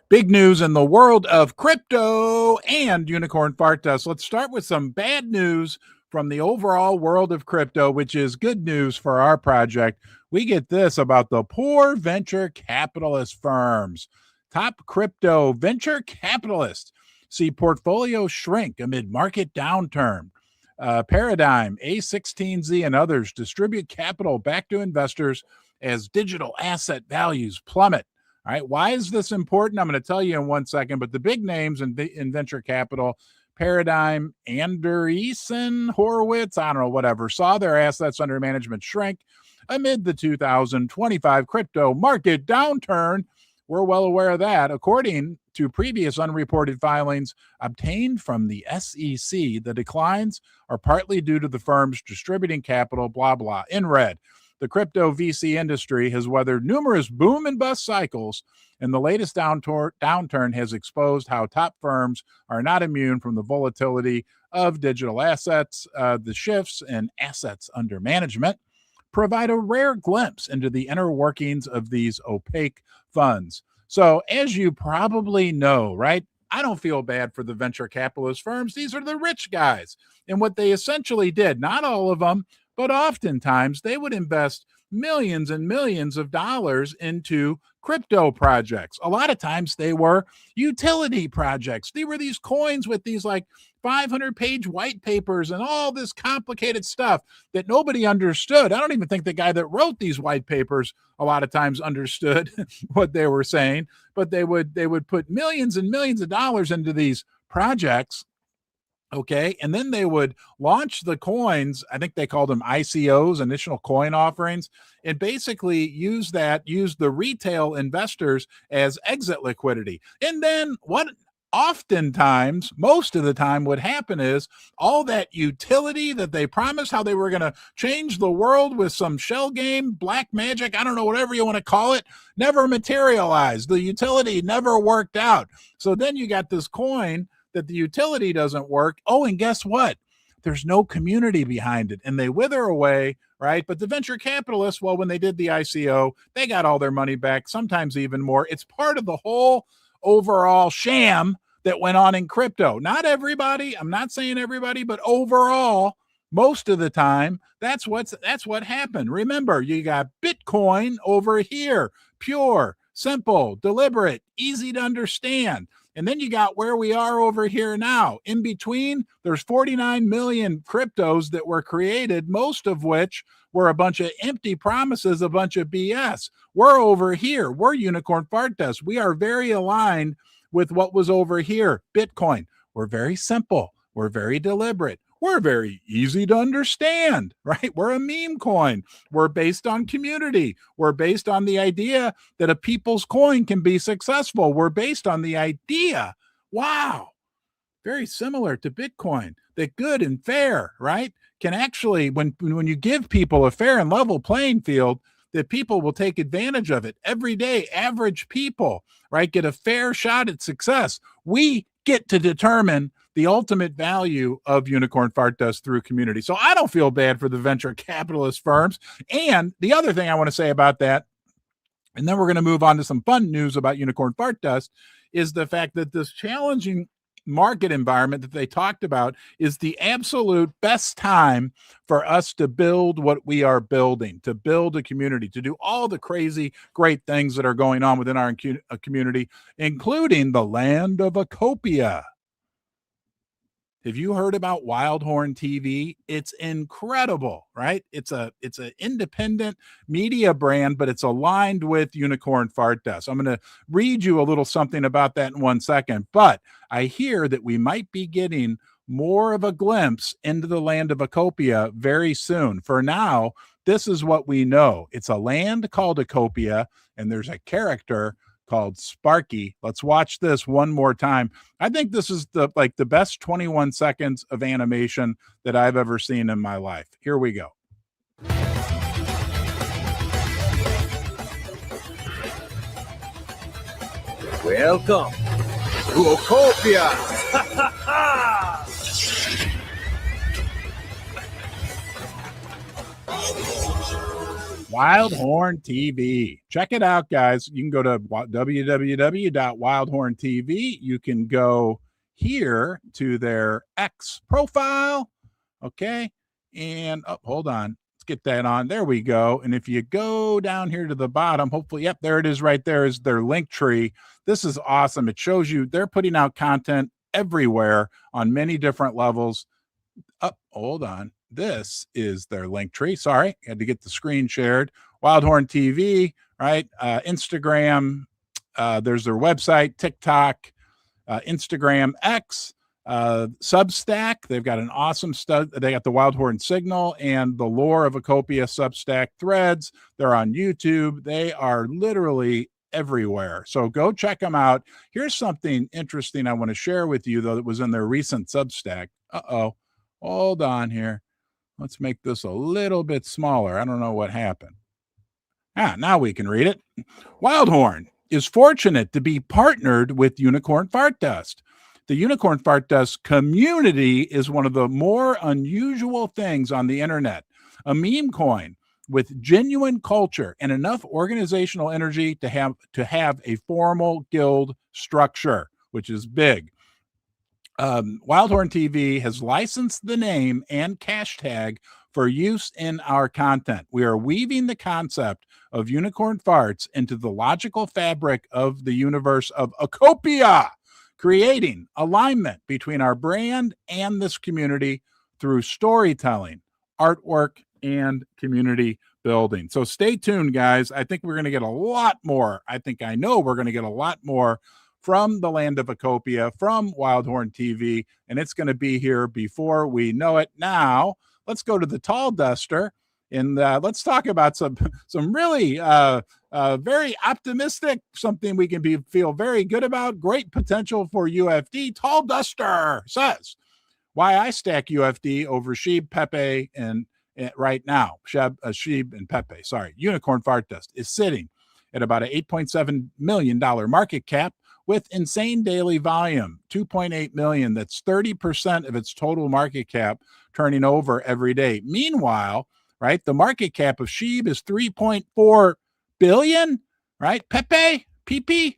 Big news in the world of crypto and unicorn fart dust. Let's start with some bad news from the overall world of crypto, which is good news for our project. We get this about the poor venture capitalist firms. Top crypto venture capitalists see portfolios shrink amid market downturn. Paradigm, A16Z, and others distribute capital back to investors as digital asset values plummet. All right, why is this important? I'm going to tell you in 1 second, but the big names in venture capital, Paradigm, Andreessen, Horowitz, I don't know, whatever, saw their assets under management shrink amid the 2025 crypto market downturn. We're well aware of that. According to previous unreported filings obtained from the SEC, the declines are partly due to the firms distributing capital, blah, blah, in red. The crypto VC industry has weathered numerous boom and bust cycles, and the latest downturn has exposed how top firms are not immune from the volatility of digital assets. The shifts in assets under management provide a rare glimpse into the inner workings of these opaque funds. So, as you probably know, right, I don't feel bad for the venture capitalist firms. These are the rich guys. And what they essentially did, not all of them, but oftentimes they would invest millions and millions of dollars into crypto projects. A lot of times they were utility projects. They were these coins with these like 500-page white papers and all this complicated stuff that nobody understood. I don't even think the guy that wrote these white papers a lot of times understood what they were saying, but they would put millions and millions of dollars into these projects. Okay. And then they would launch the coins. I think they called them ICOs, initial coin offerings, and basically use the retail investors as exit liquidity. And then what oftentimes, most of the time, would happen is all that utility that they promised, how they were going to change the world with some shell game, black magic, I don't know, whatever you want to call it, never materialized. The utility never worked out. So then you got this coin that the utility doesn't work. Oh, and guess what? There's no community behind it, and they wither away, right? But the venture capitalists, well, when they did the ICO, they got all their money back, sometimes even more. It's part of the whole overall sham that went on in crypto. Not everybody, I'm not saying everybody, but overall, most of the time, that's what happened. Remember, you got Bitcoin over here, pure, simple, deliberate, easy to understand. And then you got where we are over here now. In between, there's 49 million cryptos that were created, most of which were a bunch of empty promises, a bunch of BS. We're over here. We're unicorn fart dust. We are very aligned with what was over here. Bitcoin. We're very simple. We're very deliberate. We're very easy to understand, right? We're a meme coin. We're based on community. We're based on the idea that a people's coin can be successful. We're based on the idea, wow, very similar to Bitcoin, that good and fair, right, can actually, when you give people a fair and level playing field, that people will take advantage of it. Everyday average people, right, get a fair shot at success. We get to determine the ultimate value of unicorn fart dust through community. So I don't feel bad for the venture capitalist firms. And the other thing I want to say about that, and then we're going to move on to some fun news about unicorn fart dust, is the fact that this challenging market environment that they talked about is the absolute best time for us to build what we are building, to build a community, to do all the crazy, great things that are going on within our community, including the land of Acopia. Have you heard about Wildhorn TV? It's incredible, right? It's an independent media brand, but it's aligned with unicorn fart dust. I'm going to read you a little something about that in 1 second, but I hear that we might be getting more of a glimpse into the land of Acopia very soon. For now, this is what we know. It's a land called Acopia, and there's a character called Sparky. Let's watch this one more time. I think this is the best 21 seconds of animation that I've ever seen in my life. Here we go. Welcome to Acopia. Wildhorn TV. Check it out, guys. You can go to www.wildhorn.tv. You can go here to their X profile. Okay. And hold on. Let's get that on. There we go. And if you go down here to the bottom, hopefully, yep, there it is right there is their link tree. This is awesome. It shows you they're putting out content everywhere on many different levels. Hold on. This is their link tree. Sorry, had to get the screen shared. Wildhorn TV, right? Instagram. There's their website, TikTok, Instagram, X, Substack. They've got an awesome stuff. They got the Wildhorn Signal and the Lore of Acopia Substack threads. They're on YouTube. They are literally everywhere. So go check them out. Here's something interesting I want to share with you, though, that was in their recent Substack. Hold on here. Let's make this a little bit smaller. I don't know what happened. Now we can read it. Wildhorn is fortunate to be partnered with Unicorn Fart Dust. The Unicorn Fart Dust community is one of the more unusual things on the internet. A meme coin with genuine culture and enough organizational energy to have a formal guild structure, which is big. Wildhorn TV has licensed the name and hashtag for use in our content. We are weaving the concept of unicorn farts into the logical fabric of the universe of Acopia, creating alignment between our brand and this community through storytelling, artwork, and community building. So stay tuned, guys. I think we're going to get a lot more. I know we're going to get a lot more from the land of Acopia, from Wildhorn TV, and it's going to be here before we know it. Now, let's go to the Tall Duster, and let's talk about some really very optimistic, something we can feel very good about, great potential for UFD. Tall Duster says, why I stack UFD over Sheeb, Pepe, and right now, Sheeb and Pepe, Unicorn Fart Dust is sitting at about an $8.7 million market cap, with insane daily volume, 2.8 million. That's 30% of its total market cap turning over every day. Meanwhile, right, the market cap of Sheeb is 3.4 billion, right? Pepe, PP,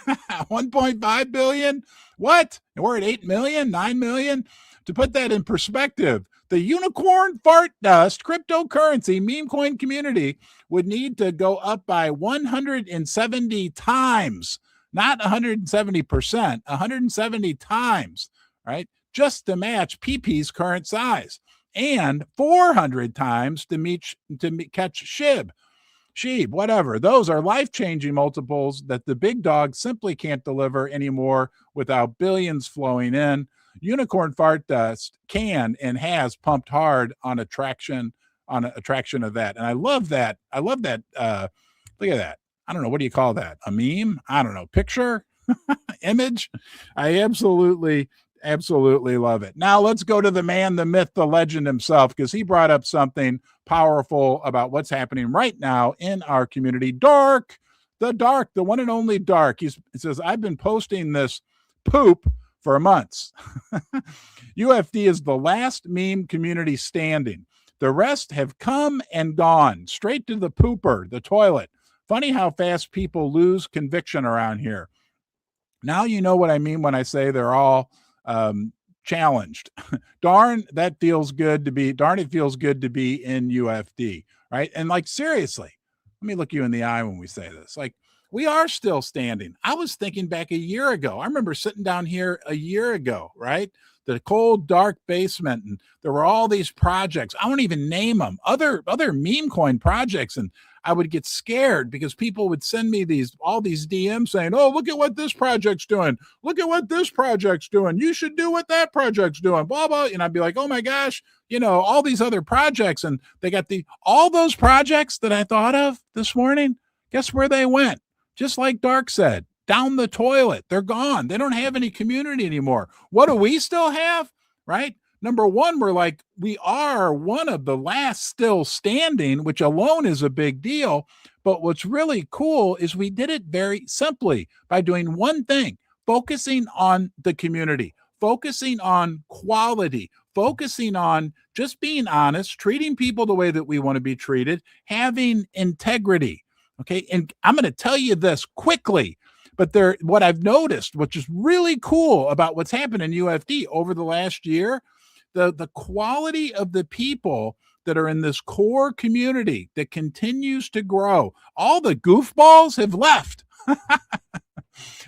1.5 billion. What? And we're at 8 million, 9 million. To put that in perspective, the Unicorn Fart Dust cryptocurrency meme coin community would need to go up by 170 times. Not 170%, 170 times, right? Just to match PP's current size, and 400 times to catch Sheeb, whatever. Those are life-changing multiples that the big dog simply can't deliver anymore without billions flowing in. Unicorn Fart Dust can and has pumped hard on attraction of that, and I love that. Look at that. I don't know. What do you call that? A meme? I don't know. Picture? Image? I absolutely love it. Now let's go to the man, the myth, the legend himself, because he brought up something powerful about what's happening right now in our community. The one and only Dark. He says, I've been posting this poop for months. UFD is the last meme community standing. The rest have come and gone straight to the pooper, the toilet. Funny how fast people lose conviction around here. Now you know what I mean when I say they're all challenged. Darn, it feels good to be in UFD, right? And like, seriously, let me look you in the eye when we say this. Like, we are still standing. I was thinking back a year ago. I remember sitting down here a year ago, right? The cold, dark basement, and there were all these projects. I won't even name them. Other meme coin projects, and I would get scared because people would send me all these DMs saying, "Oh, look at what this project's doing. Look at what this project's doing. You should do what that project's doing." Blah blah. And I'd be like, "Oh my gosh, all these other projects." And they got all those projects that I thought of this morning. Guess where they went? Just like Dark said, down the toilet. They're gone. They don't have any community anymore. What do we still have? Right? Number one, we are one of the last still standing, which alone is a big deal. But what's really cool is we did it very simply by doing one thing, focusing on the community, focusing on quality, focusing on just being honest, treating people the way that we want to be treated, having integrity. Okay. And I'm going to tell you this quickly, but what I've noticed, which is really cool about what's happened in UFD over the last year, the quality of the people that are in this core community that continues to grow. All the goofballs have left.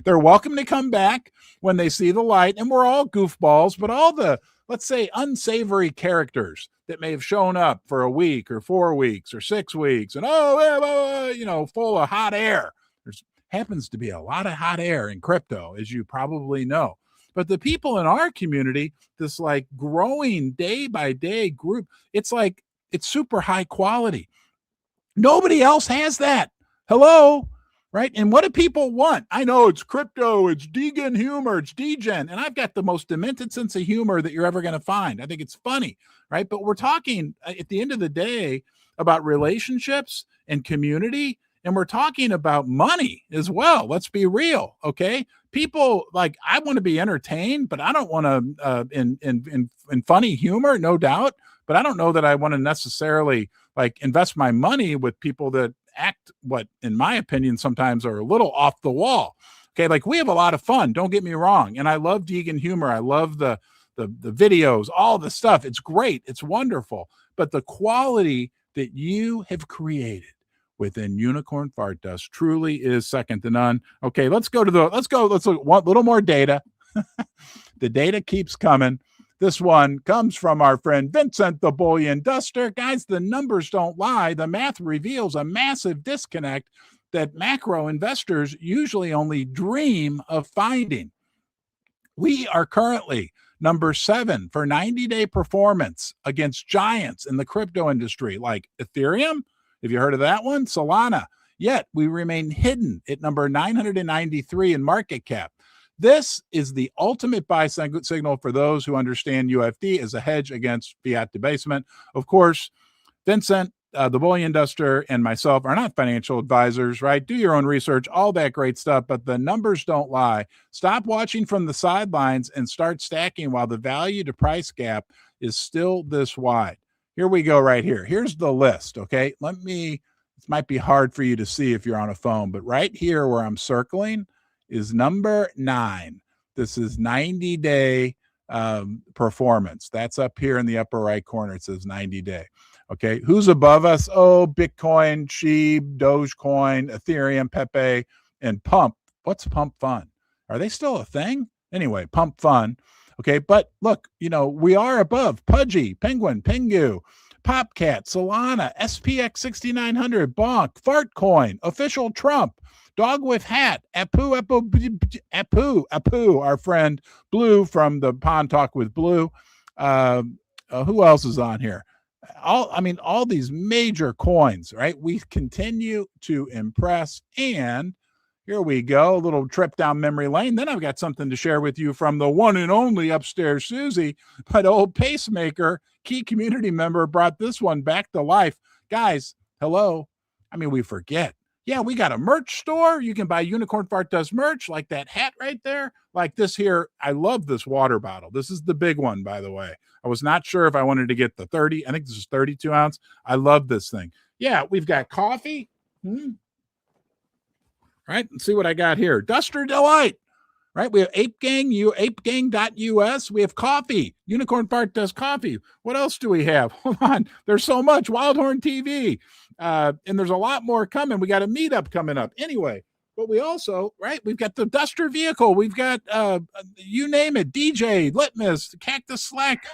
They're welcome to come back when they see the light, and we're all goofballs, but all the, let's say, unsavory characters that may have shown up for a week or 4 weeks or 6 weeks and, full of hot air. There's happens to be a lot of hot air in crypto, as you probably know. But the people in our community, this like growing day by day group, it's super high quality. Nobody else has that. Hello, right? And what do people want? I know it's crypto, it's degen humor, it's degen, and I've got the most demented sense of humor that you're ever going to find. I think it's funny, right? But we're talking at the end of the day about relationships and community, and we're talking about money as well. Let's be real, okay? People I want to be entertained, but I don't want to in funny humor, no doubt. But I don't know that I want to necessarily invest my money with people that act what, in my opinion, sometimes are a little off the wall. Okay, we have a lot of fun. Don't get me wrong, and I love degen humor. I love the videos, all the stuff. It's great. It's wonderful. But the quality that you have created within Unicorn Fart Dust truly is second to none. Okay, let's look one little more data. The data keeps coming. This one comes from our friend Vincent the Bullion Duster. Guys, the numbers don't lie. The math reveals a massive disconnect that macro investors usually only dream of finding. We are currently number 7 for 90-day performance against giants in the crypto industry like Ethereum. Have you heard of that one? Solana. Yet we remain hidden at number 993 in market cap. This is the ultimate buy signal for those who understand UFD as a hedge against fiat debasement. Of course, Vincent, the Bullion Duster, and myself are not financial advisors, right? Do your own research, all that great stuff, but the numbers don't lie. Stop watching from the sidelines and start stacking while the value to price gap is still this wide. Here we go right here. Here's the list, okay? It might be hard for you to see if you're on a phone, but right here where I'm circling is number 9. This is 90-day performance. That's up here in the upper right corner. It says 90-day. Okay, who's above us? Oh, Bitcoin, SHIB, Dogecoin, Ethereum, Pepe, and Pump. What's Pump Fun? Are they still a thing? Anyway, Pump Fun. Okay, but look, we are above Pudgy, Penguin, Pingu, Popcat, Solana, SPX 6900, Bonk, Fartcoin, Official Trump, Dog with Hat, Apu, our friend Blue from the Pond Talk with Blue. Who else is on here? All these major coins, right? We continue to impress, and here we go, a little trip down memory lane. Then I've got something to share with you from the one and only Upstairs Susie, but old Pacemaker, key community member, brought this one back to life. Guys, hello. We forget. Yeah, we got a merch store. You can buy Unicorn Fart Dust merch, like that hat right there, like this here. I love this water bottle. This is the big one, by the way. I was not sure if I wanted to get the 30. I think this is 32 ounce. I love this thing. Yeah, we've got coffee. Right, let's see what I got here. Duster Delight. Right, we have Ape Gang, apegang.us. We have coffee, Unicorn Fart Dust coffee. What else do we have? Hold on, there's so much. Wildhorn TV, and there's a lot more coming. We got a meetup coming up. Anyway, but we also, we've got the Duster vehicle. We've got, you name it, DJ, Litmus, Cactus Slack.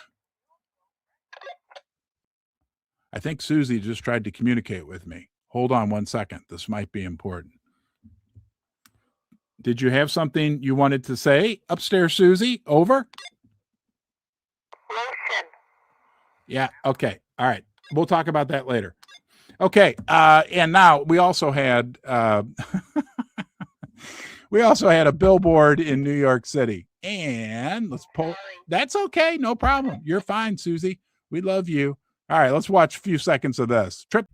I think Susie just tried to communicate with me. Hold on one second. This might be important. Did you have something you wanted to say? Upstairs, Susie, over? Listen. Yeah, okay. All right. We'll talk about that later. Okay, and now we also had a billboard in New York City. And let's pull. That's okay. No problem. You're fine, Susie. We love you. All right, let's watch a few seconds of this. Trip.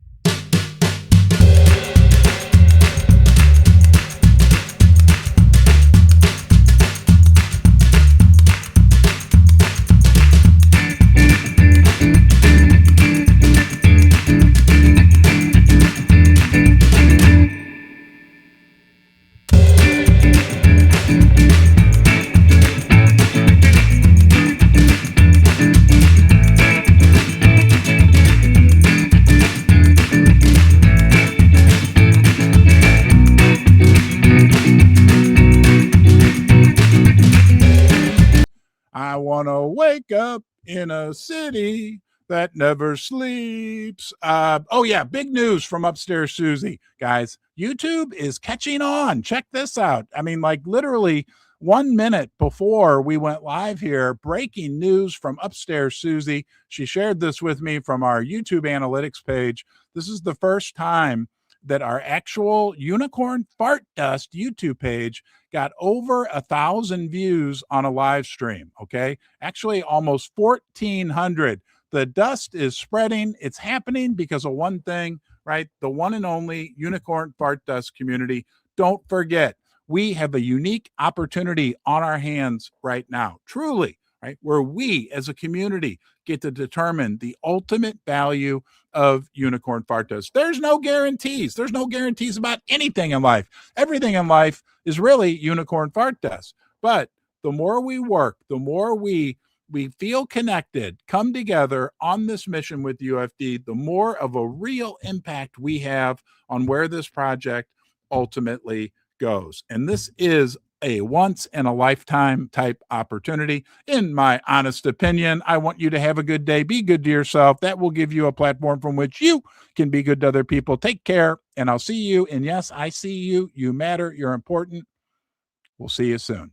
wake up in a city that never sleeps. Oh, yeah, big news from Upstairs Susie. Guys, YouTube is catching on. Check this out. I mean, like literally 1 minute before we went live here, breaking news from Upstairs Susie. She shared this with me from our YouTube analytics page. This is the first time that our actual Unicorn Fart Dust YouTube page got over 1,000 views on a live stream. Okay. Actually, almost 1,400. The dust is spreading. It's happening because of one thing, right? The one and only Unicorn Fart Dust community. Don't forget, we have a unique opportunity on our hands right now, truly, right? Where we as a community get to determine the ultimate value of Unicorn Fart Dust. There's no guarantees. There's no guarantees about anything in life. Everything in life is really Unicorn Fart Dust. But the more we work, the more we feel connected, come together on this mission with UFD, the more of a real impact we have on where this project ultimately goes. And this is a once in a lifetime type opportunity. In my honest opinion, I want you to have a good day. Be good to yourself. That will give you a platform from which you can be good to other people. Take care, and I'll see you. And yes, I see you. You matter. You're important. We'll see you soon.